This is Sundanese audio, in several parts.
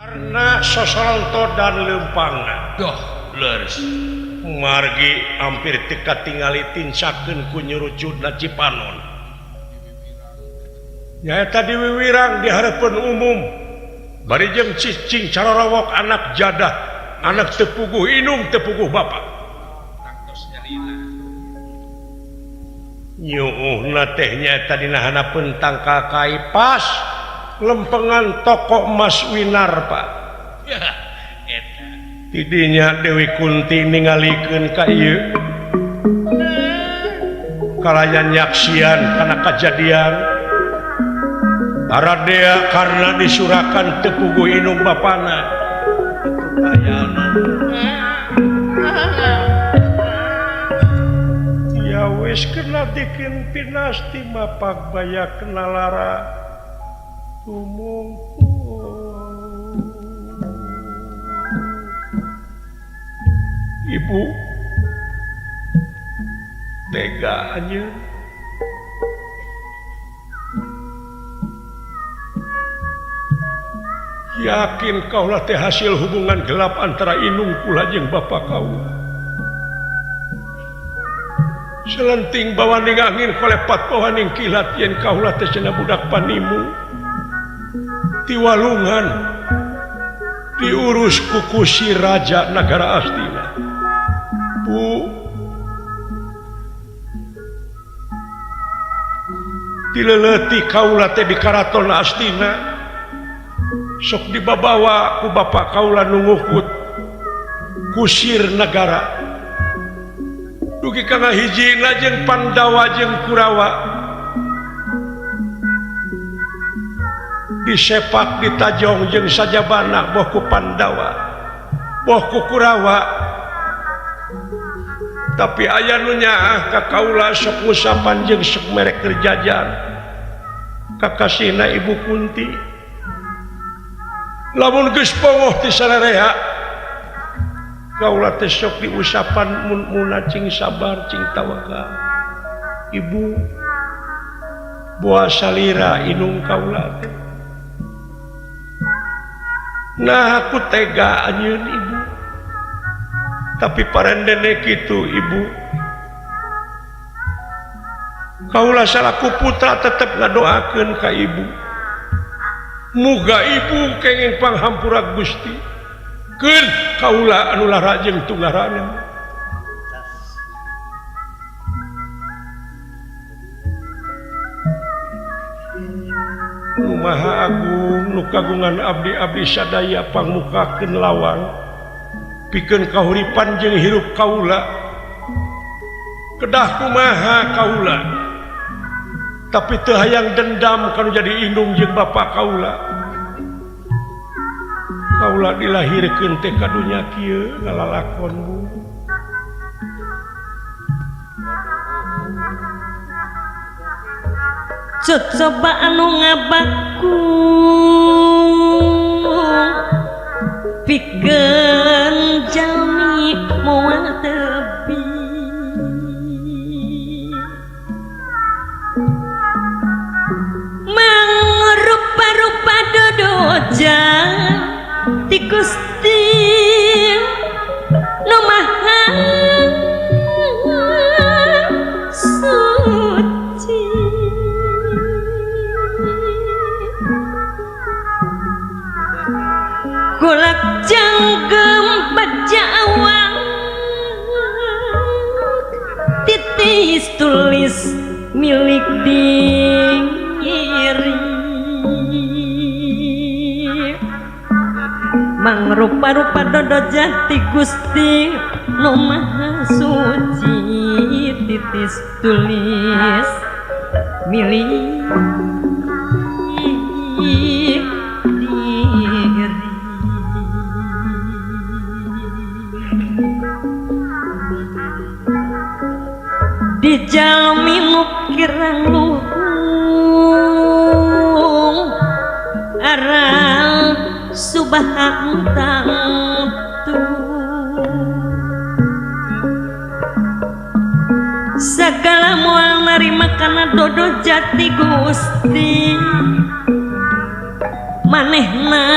karena sosoronto dan lempangna doh leres margi hampir teka tingali tincakeun ku nyurucudna Cipanon nyaeta di Wiwirang di harapan umum bari jeung cicing cararawok anak jadah anak tepuguh inung tepuguh bapak nyuuhna teh nyaeta dina hanapeun tangka kai pas lempengan toko emas Winar Pak ya eta tidinya Dewi Kunti ningalikeun ka ieu kalayan nyaksian kana kajadian Aradea karena disurakan tepuguh inung bapana ayana ya wis kena dikin pinasti mapak baya kena lara Ibu tega aja yakin kaulah teh hasil hubungan gelap antara inung kula jeung bapak kau selenting bawaning angin kolepat bawaning kilat yen kaulah teh cenah budak panimu tiwalungan diurus kuku si raja negara Astina Bu dileleti kaulah teh di karaton Astina sok dibawa ku bapak kaulah nungukut kusir negara dugi kana hijina jeung Pandawa jeung Kurawa disepak ditajong jeung sajabana boh ku Pandawa boh ku Kurawa tapi aya nu nyaah ka kaula sok ngusapan jeung sok merek kerjajan kakasihna Ibu Kunti lamun geus pongoh ti sarerea kaula teh sok diusapan mun cing sabar cing tawakal Ibu boa salira inung kaula teh nah aku tega anjeun Ibu tapi parendene kitu Ibu kaula salaku putra tetep ngadoakeun ka Ibu muga Ibu kenging panghampura Gusti keun kaula anu lara jeung tunggarana nu maha agung nu kagungan abdi-abdi sadaya pangmukakeun lawang pikeun kahuripan jeung hirup kaula kedah kumaha kaula tapi teu hayang dendam kanu jadi indung jeung bapak kaula kaula dilahirkeun teh ka dunya kieu ngalalakon Bu coba anu ngabaku pikeun jalmi moal tebi mangrupa-rupa dodojan ti Gusti nu maha suci kulak janggem bajawang titis tulis milik diri mangrupa-rupa dodo jati Gusti nu maha suci titis tulis milik diri dijalmi mukirang luhung arang subahantang tu segala moal narima kana dodo jati Gusti manehna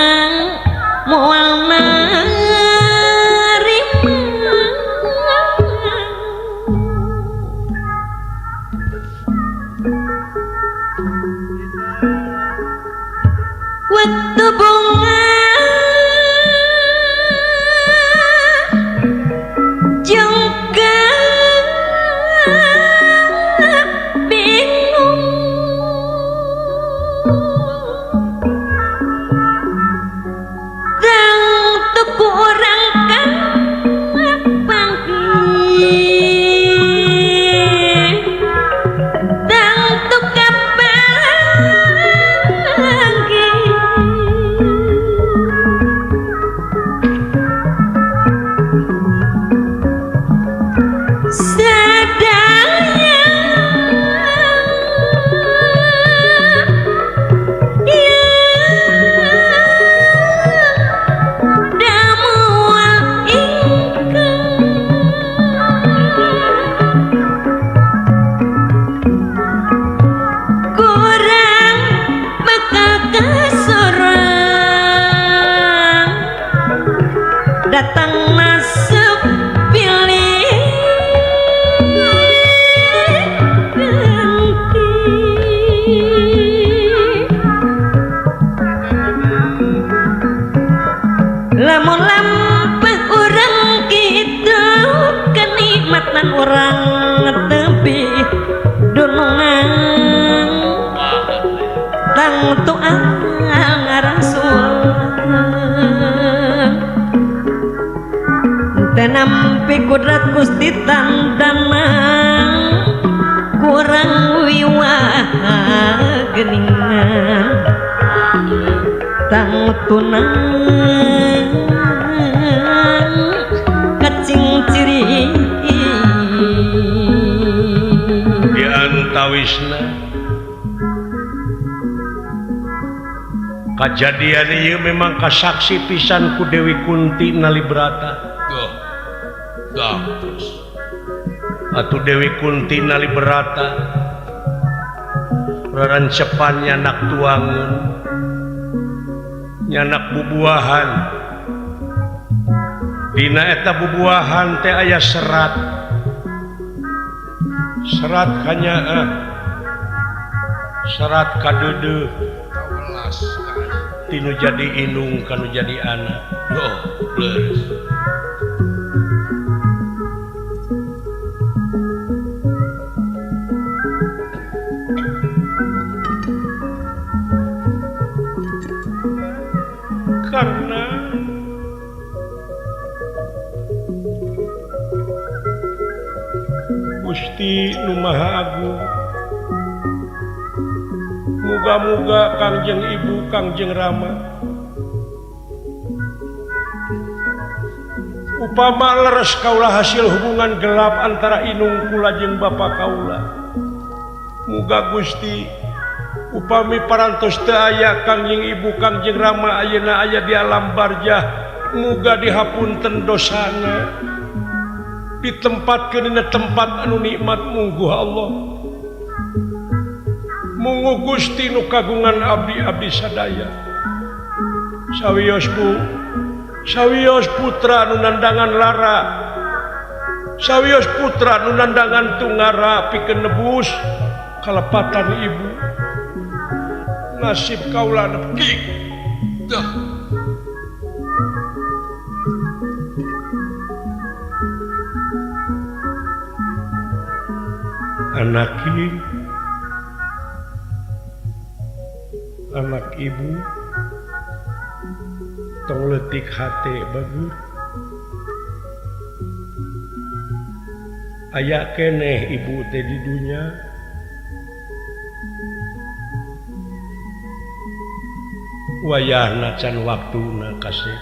nampi kudrat Gusti tantanang kurang wiwaha geningan tang tunang kacing ciri di antawisna kajadian ieu memang kasaksi pisan ku Dewi Kunti Nalibrata. Terus Atuh Dewi Kunti Nalibrata rarancepan nyanak tuangeun nyanak bubuahan dina eta bubuahan teh aya serat kanyaah serat kadeudeuh tinu jadi inung kanu jadi anak leres karena Gusti Nu Maha Agung muga-muga Kangjeng Ibu Kangjeng Rama upama leres kaula hasil hubungan gelap antara inung kula jeung bapa kaula muga Gusti upami parantos teu aya Kangjeng Ibu Kangjeng Rama ayeuna aya di alam barzah muga dihapunten dosana ditempatkeun dina tempat anu nikmat mungguh Allah mungguh Gusti nu kagungan abdi-abdi sadaya sawios putra nu nandangan lara sawios putra nu nandangan tungara pikeun nebus kalepatan ibu nasib kaula nepki anak ibu tong leutik hate bagus aya keneh ibu teh di dunya wayahna can waktuna kasih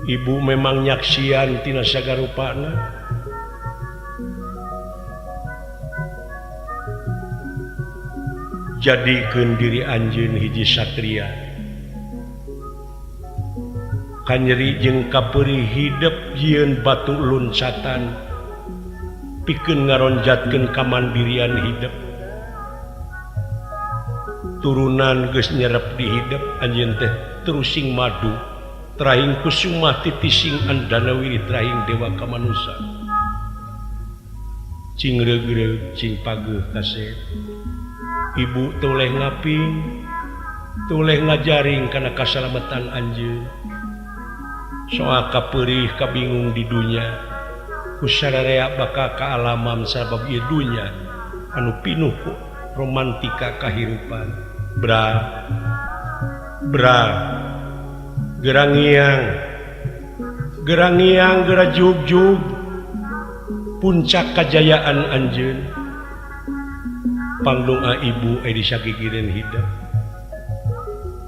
ibu memang nyaksian tina sagarupana jadikeun diri anjeun hiji satria kanyeri jeung kapeuri hidup jieun batu loncatan pikeun ngaronjatkeun kamandirian hidup turunan geus nyerep di hidup anjeun teh terusing madu terahing kusuma titising andana wiri terahing dewa kamanusa cing reug-reug cing pageuh kasih ibu toleh ngaping toleh ngajaring kana kasalamatan anjeun soal kapeurih kabingung di dunya kusararea bakal kaalaman sabab ieu dunya anu pinuh ku romantika kahirupan bra gerangiang gera jug-jug puncak kajayaan anjeun pangdung ibu disagigireun hidup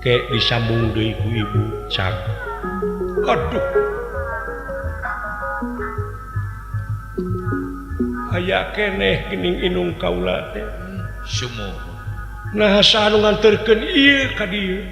ke disambung deui ku ibu cak aduh aya keneh geuning inung kaula teh sumuh nah asa anu nganterkeun ieu ka dieu